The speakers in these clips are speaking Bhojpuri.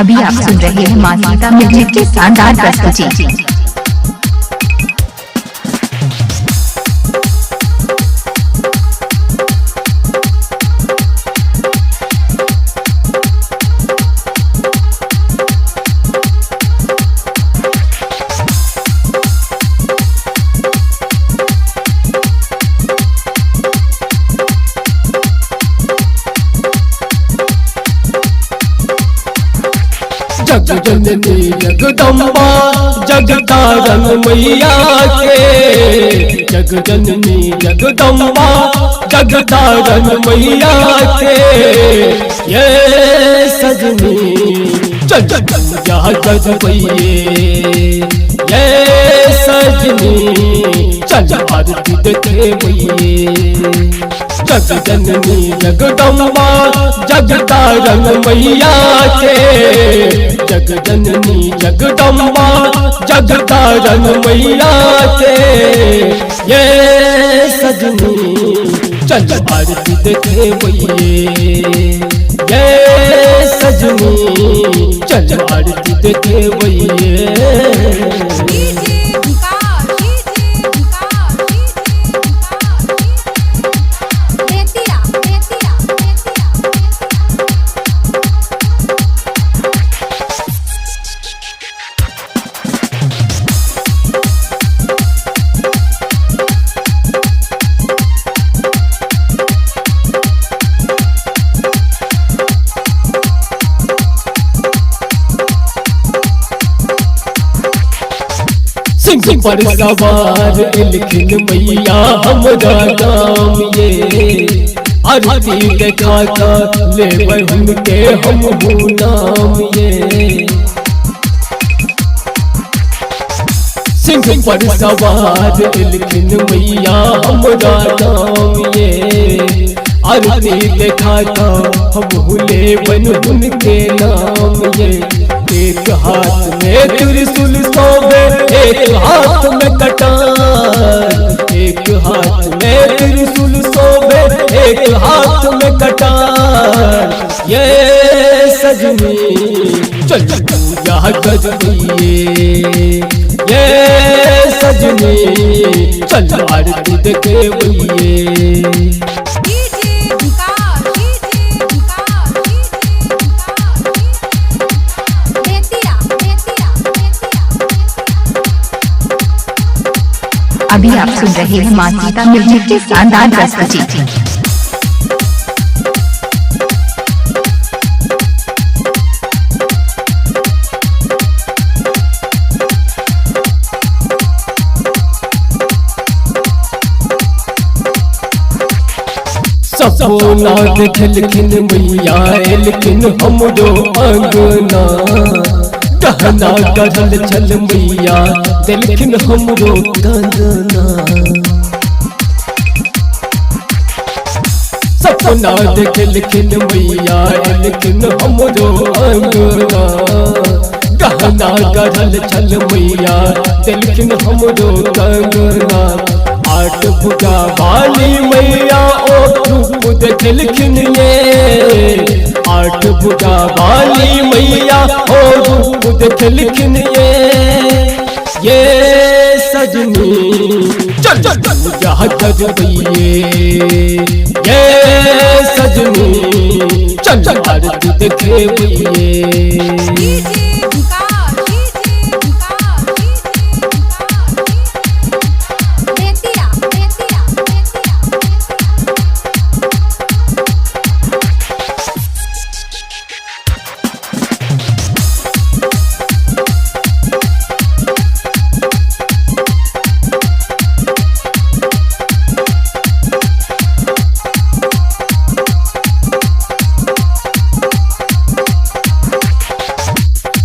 अभी आप सुन रहे हैं माँ सीता म्यूजिक की शानदार प्रस्तुति। जगजननी जगदम्बा जगतारण मैया के, जगजननी जगदम्बा जगतारण मैया के, ये सजनी चल जा गजबैये, ये सजनी चल आरती देखे मैये। जगजननी जगदम्बा जगतारण मैया के, जगजननी जगदम्बा जगतारण मैया के, ये सजनी चल आरती देखे मैये, ये सजनी चल आरती देखे मैये। सिंह पर सवार लिखिन मैया हमरा नाम ये, आरती देखा ले उनके हम नाम ये। सिंह पर सवार लिखिन मैया हमरा नाम ये, आरती देखा हम ले उनके नाम ये। एक हाथ में त्रिशूल सोबे एक हाथ में कटार, एक हाथ में त्रिशूल सोबे एक हाथ में कटार, ये सजनी चल पूजा गजबैये, ये सजनी चल आरती देखे मैये। अभी आप सुन रहे हैं माँ सीता म्यूजिक की शानदार प्रस्तुति। सपना देखलखिन मैया एलखिन हमरो अंगना, कहना गढ़ल चल मैया दिलखिन हमरो कंगना। सपना देखलखिन मैया एलखिन हमरो अंगना, कहना गढ़ल चल मैया दिलखिन हमरो कंगना। आठ भुजा वाली मैया ओ रूप देखलखिन ये, आठ भुजा वाली मैया ओ रूप देखलखिन ये सजनी चल पूजा गजबैये, ये सजनी चल आरती देखे मैये।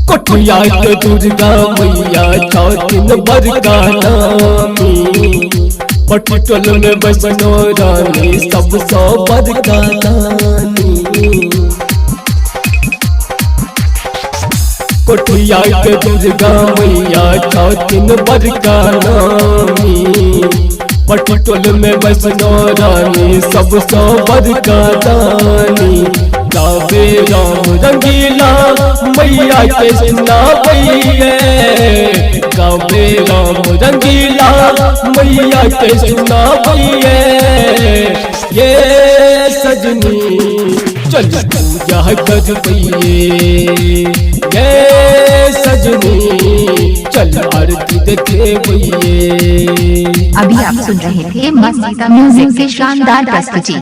कोठिया के दुर्गा मैया चौथिन बरका नामी, पटटोल में बसनो रानी सब सौ बरका नानी। कोठिया के दुर्गा मैया चौथिन बरका नामी, पटटोल में बसनो रानी सब सौ बरका नानी। गावे राम रंगीला मैया के सुना भैया, गावे राम रंगीला मैया के सुना भैया। ये सजनी चल पूजा कर भैये, ये सजनी चल आरती देखे भैये। अभी आप सुन रहे थे मस्तीता म्यूजिक की शानदार प्रस्तुति।